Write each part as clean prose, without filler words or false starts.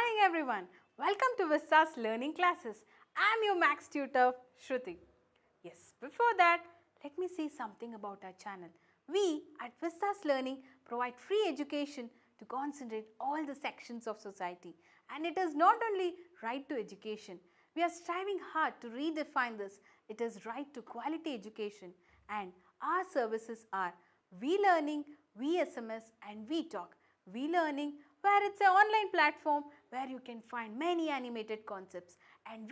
morning everyone. Welcome to Vistas Learning classes. I am your Max tutor Shruthi. Yes, before that, let me say something about our channel. We at Vistas Learning provide free education to concentrate all the sections of society. And it is not only right to education. We are striving hard to redefine this. It is right to quality education. And our services are V-Learning, V-SMS and V-Talk. V-Learning, where it's an online platform where you can find many animated concepts, and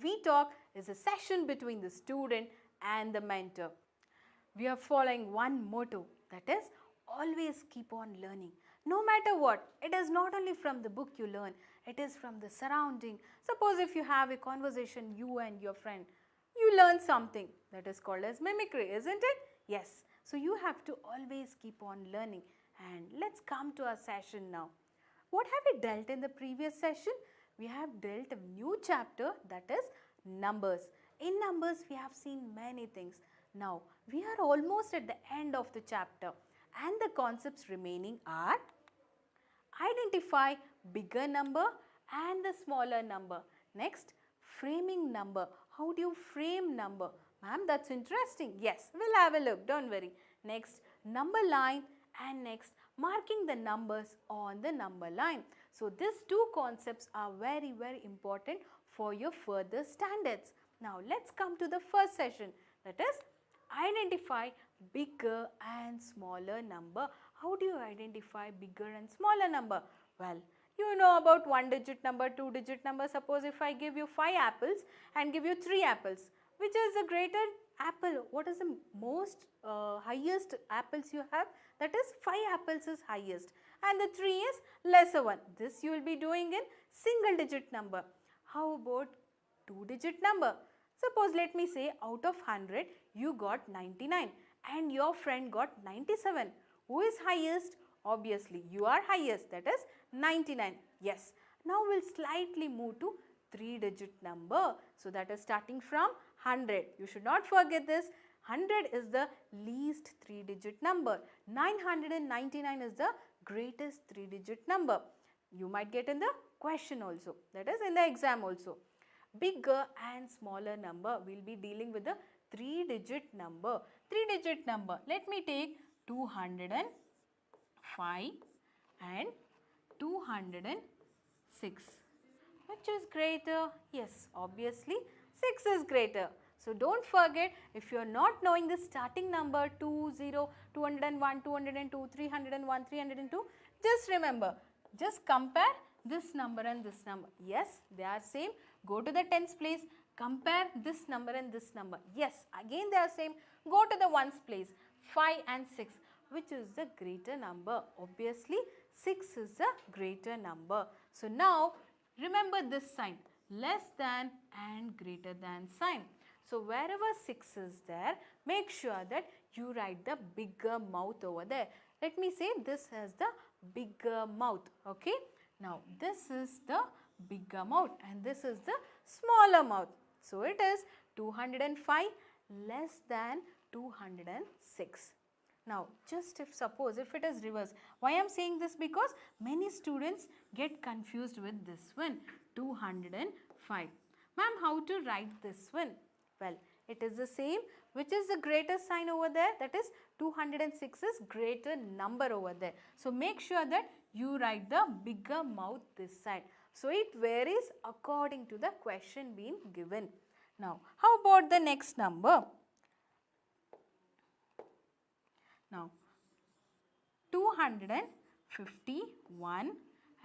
V-Talk is a session between the student and the mentor. We are following one motto, that is always keep on learning. No matter what, it is not only from the book you learn, it is from the surrounding. Suppose if you have a conversation, you and your friend, you learn something that is called as mimicry, isn't it? Yes. So you have to always keep on learning. And let's come to our session now. What have we dealt in the previous session? We have dealt a new chapter, that is numbers. In numbers we have seen many things. Now we are almost at the end of the chapter and the concepts remaining are identify bigger number and the smaller number. Next, framing number. How do you frame number? Ma'am, that's interesting. Yes, we'll have a look, don't worry. Next, number line, and next, marking the numbers on the number line. So, these two concepts are very, very important for your further standards. Now, let's come to the first session, that is identify bigger and smaller number. How do you identify bigger and smaller number? Well, you know about one digit number, two digit number. Suppose if I give you 5 apples and give you 3 apples, which is the greater apple? What is the most highest apples you have? That is 5 apples is highest and the 3 is lesser one. This you will be doing in single digit number. How about 2 digit number? Suppose let me say out of 100 you got 99 and your friend got 97. Who is highest? Obviously you are highest, that is 99. Yes. Now we will slightly move to 3 digit number. So that is starting from 100. You should not forget this. 100 is the least 3 digit number. 999 is the greatest 3 digit number. You might get in the question also, that is in the exam also. Bigger and smaller number, we will be dealing with the 3 digit number. 3 digit number, let me take 205 and 206. Which is greater? Yes, obviously 6 is greater. So don't forget, if you are not knowing the starting number 20, 201, 202, 301, 302, just remember, just compare this number and this number. Yes, they are same. Go to the tens place, compare this number and this number. Yes, again they are same. Go to the ones place, 5 and 6. Which is the greater number? Obviously 6 is the greater number. So now remember this sign, less than and greater than sign. So wherever 6 is there, make sure that you write the bigger mouth over there. Let me say this has the bigger mouth, okay. Now this is the bigger mouth and this is the smaller mouth. So it is 205 less than 206. Now just if suppose if it is reverse, why I am saying this? Because many students get confused with this one, 205. Ma'am, how to write this one? Well, it is the same. Which is the greater sign over there? That is 206 is greater number over there. So make sure that you write the bigger mouth this side. So it varies according to the question being given. Now how about the next number? Now 251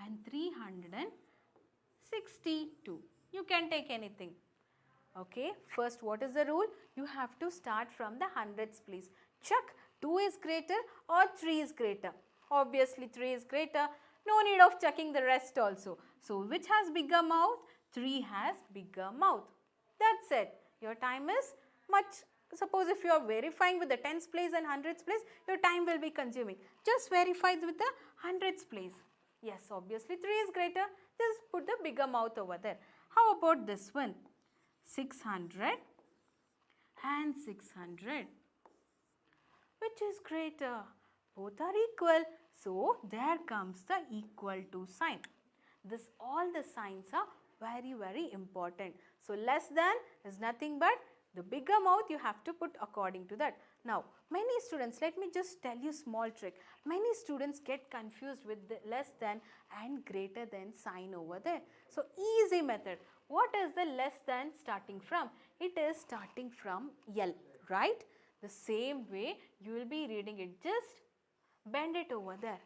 and 362. You can take anything. Okay, first what is the rule? You have to start from the hundreds place. Check 2 is greater or 3 is greater. Obviously 3 is greater. No need of checking the rest also. So which has bigger mouth? 3 has bigger mouth. That's it. Your time is much. Suppose if you are verifying with the tens place and hundreds place, your time will be consuming. Just verify with the hundreds place. Yes, obviously 3 is greater. Just put the bigger mouth over there. How about this one? 600 and 600. Which is greater? Both are equal. So there comes the equal to sign. All the signs are very important. So less than is nothing but the bigger mouth you have to put according to that. Now many students, let me just tell you small trick. Many students get confused with the less than and greater than sign over there. So easy method. What is the less than starting from? It is starting from L, right? The same way you will be reading it. Just bend it over there.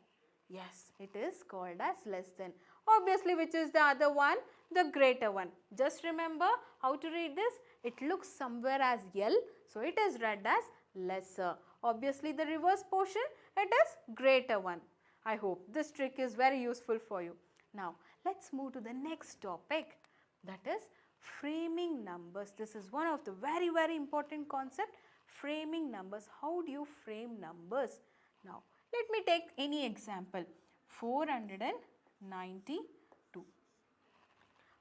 Yes, it is called as less than. Obviously, which is the other one? The greater one. Just remember how to read this. It looks somewhere as L, so it is read as lesser. Obviously, the reverse portion, it is greater one. I hope this trick is very useful for you. Now, let's move to the next topic, that is framing numbers. This is one of the very important concept, framing numbers. How do you frame numbers? Now, let me take any example. 492.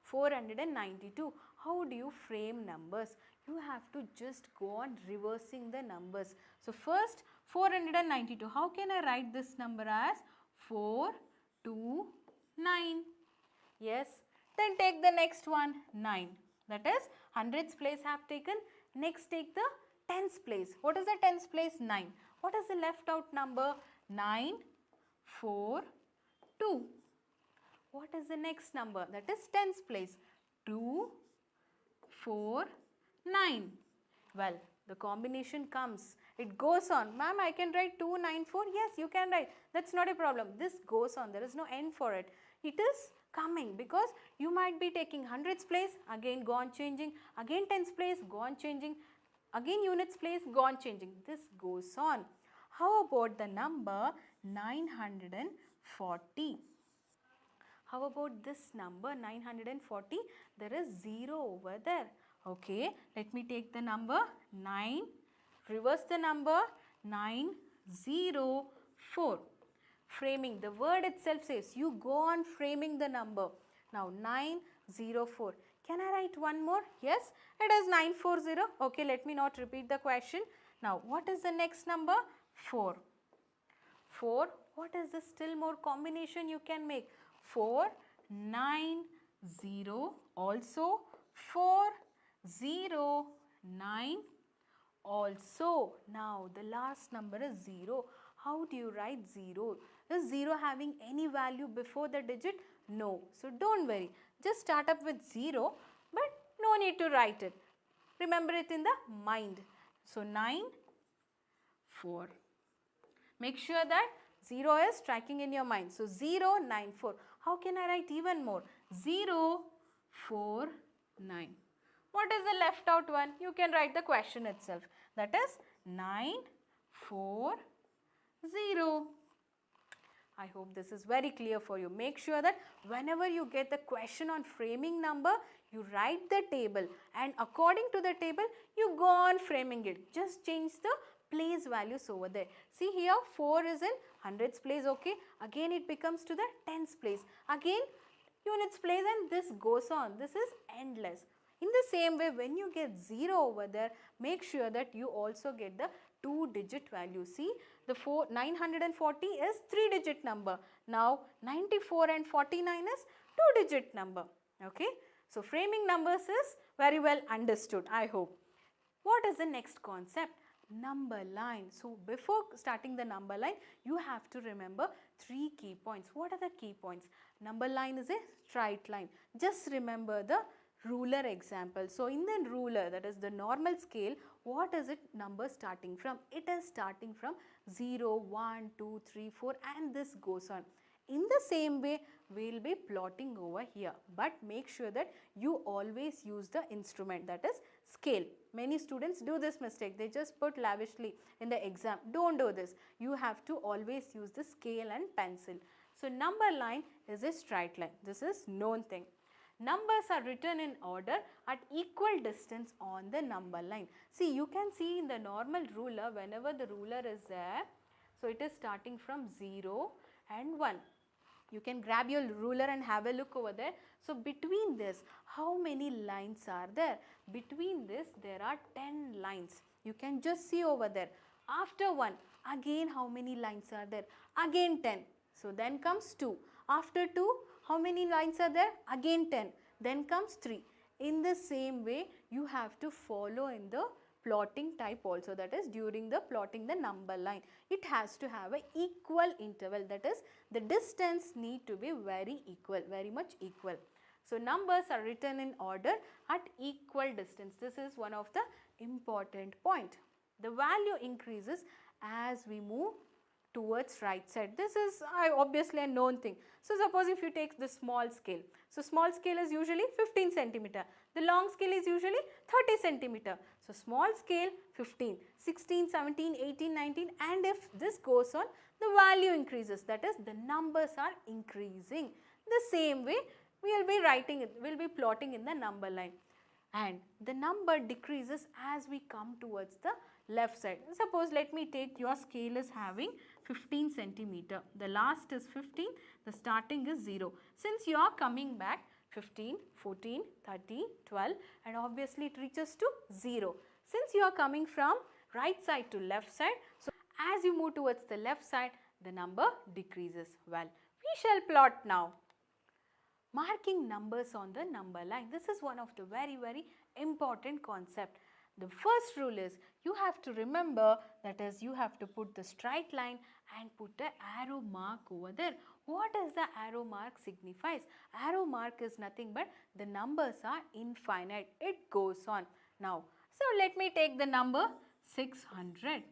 492. How do you frame numbers? You have to just go on reversing the numbers. So, first 492. How can I write this number as 429? Yes. Then take the next one, 9. That is hundreds place have taken. Next take the tens place. What is the tens place? 9. What is the left out number? 9, 4, 2. What is the next number? That is tens place. 2, 4, 9. Well, the combination comes. It goes on. Ma'am, I can write 2, 9, 4. Yes, you can write. That's not a problem. This goes on. There is no end for it. It is coming because you might be taking hundreds place, again go on changing, again tens place, go on changing, again units place, go on changing. This goes on. How about the number 940? How about this number 940? There is 0 over there. Okay, let me take the number 9, reverse the number 904. Framing, the word itself says you go on framing the number. Now 904. Can I write one more? Yes, it is 940. Okay, let me not repeat the question. Now what is the next number? 4. 4. What is the still more combination you can make? 4, 9, 0. Also 4, 0, 9. Also, now the last number is 0. How do you write 0? Is 0 having any value before the digit? No. So don't worry. Just start up with 0, but no need to write it. Remember it in the mind. So 9, 4. Make sure that 0 is striking in your mind. So 0, 9, 4. How can I write even more? 0, 4, 9. What is the left out one? You can write the question itself. That is 9, 4, 0. I hope this is very clear for you. Make sure that whenever you get the question on framing number, you write the table and according to the table, you go on framing it. Just change the place values over there. See here 4 is in hundreds place, okay. Again it becomes to the tens place. Again units place and this goes on. This is endless. In the same way, when you get 0 over there, make sure that you also get the 2-digit value. See, the 940 is 3-digit number. Now, 94 and 49 is 2-digit number. Okay. So, framing numbers is very well understood, I hope. What is the next concept? Number line. So, before starting the number line, you have to remember 3 key points. What are the key points? Number line is a straight line. Just remember the ruler example. So, in the ruler, that is the normal scale, what is it number starting from? It is starting from 0, 1, 2, 3, 4 and this goes on. In the same way, we will be plotting over here. But make sure that you always use the instrument, that is scale. Many students do this mistake. They just put lavishly in the exam. Don't do this. You have to always use the scale and pencil. So, number line is a straight line. This is known thing. Numbers are written in order at equal distance on the number line. See, you can see in the normal ruler, whenever the ruler is there, so it is starting from 0 and 1. You can grab your ruler and have a look over there. So, between this, how many lines are there? Between this, there are 10 lines. You can just see over there. After 1, Again, how many lines are there? Again 10. So then comes 2. After 2, how many lines are there? Again 10. Then comes 3. In the same way, you have to follow in the plotting type also, that is during the plotting the number line. It has to have an equal interval, that is the distance need to be very equal, very much equal. So numbers are written in order at equal distance. This is one of the important point. The value increases as we move towards right side. This is obviously a known thing. So suppose if you take the small scale. So small scale is usually 15 centimeter. The long scale is usually 30 centimeter. So small scale 15, 16, 17, 18, 19, and if this goes on, the value increases, that is the numbers are increasing. The same way we will be writing it, we will be plotting in the number line, and the number decreases as we come towards the left side. Suppose let me take your scale is having 15 centimeter. The last is 15, the starting is 0. Since you are coming back 15, 14, 13, 12 and obviously it reaches to 0. Since you are coming from right side to left side, so as you move towards the left side, the number decreases. Well, we shall plot now. Marking numbers on the number line. This is one of the very important concept. The first rule is you have to remember, that is you have to put the straight line and put the arrow mark over there. What does the arrow mark signifies? Arrow mark is nothing but the numbers are infinite. It goes on. Now, so let me take the number 600.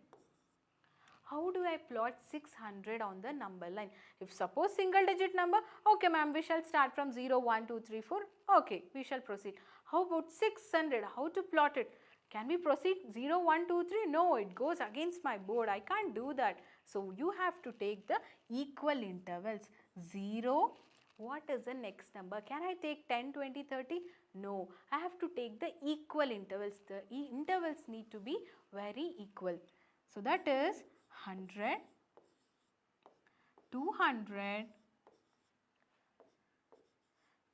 How do I plot 600 on the number line? If suppose single digit number, okay ma'am, we shall start from 0, 1, 2, 3, 4. Okay, we shall proceed. How about 600? How to plot it? Can we proceed 0, 1, 2, 3? No, it goes against my board. I can't do that. So you have to take the equal intervals. 0, what is the next number? Can I take 10, 20, 30? No, I have to take the equal intervals. The intervals need to be very equal. So that is 100, 200,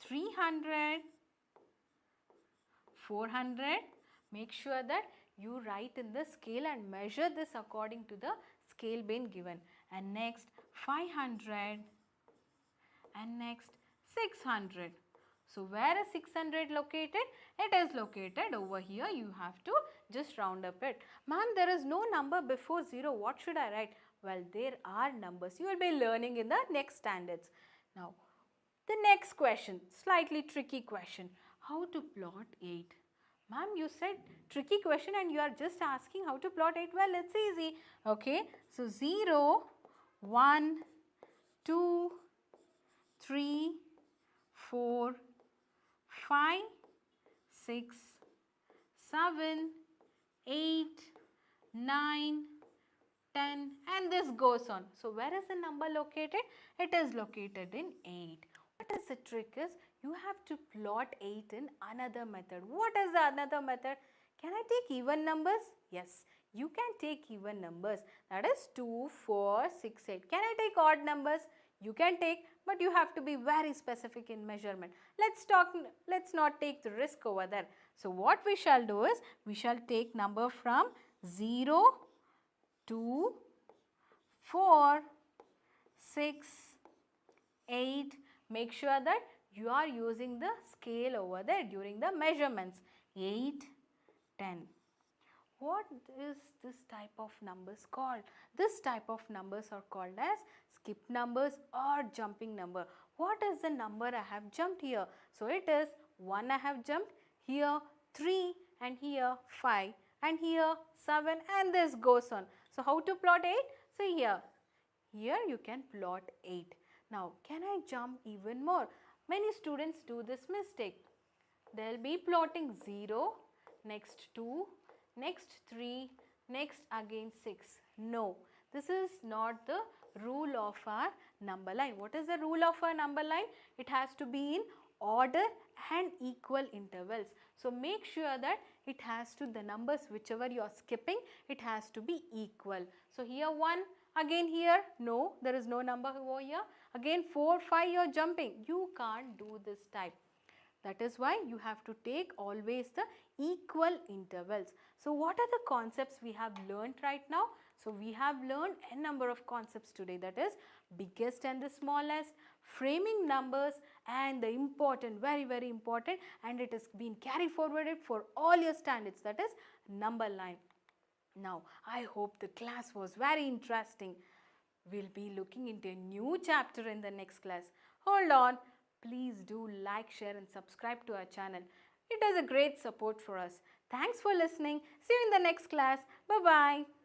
300, 400. Make sure that you write in the scale and measure this according to the scale being given. And next 500 and next 600. So where is 600 located? It is located over here. You have to just round up it. Ma'am, there is no number before 0. What should I write? Well, there are numbers. You will be learning in the next standards. Now, the next question, slightly tricky question. How to plot 8? Ma'am, you said tricky question and you are just asking how to plot 8. Well, it's easy. Okay. So, 0, 1, 2, 3, 4, 5, 6, 7, 8, 9, 10 and this goes on. So, where is the number located? It is located in 8. What is the trick is? You have to plot 8 in another method. What is the another method? Can I take even numbers? Yes, you can take even numbers. That is 2, 4, 6, 8. Can I take odd numbers? You can take, but you have to be very specific in measurement. Let's not take the risk over there. So what we shall do is, we shall take number from 0, 2, 4, 6, 8. Make sure that you are using the scale over there during the measurements. 8, 10. What is this type of numbers called? This type of numbers are called as skip numbers or jumping number. What is the number I have jumped here? So it is 1 I have jumped, here 3 and here 5 and here 7 and this goes on. So how to plot 8? So here you can plot 8. Now can I jump even more? Many students do this mistake. They will be plotting 0, next 2, next 3, next again 6. No, this is not the rule of our number line. What is the rule of our number line? It has to be in order and equal intervals. So make sure that it has to, the numbers whichever you are skipping, it has to be equal. So here 1, again here, no, there is no number over here. Again 4, 5 you are jumping. You can't do this type. That is why you have to take always the equal intervals. So what are the concepts we have learned right now? So we have learned a number of concepts today, that is biggest and the smallest, framing numbers, and the important, very important, and it is being carried forwarded for all your standards, that is number line. Now I hope the class was very interesting. We'll be looking into a new chapter in the next class. Hold on. Please do like, share and subscribe to our channel. It is a great support for us. Thanks for listening. See you in the next class. Bye-bye.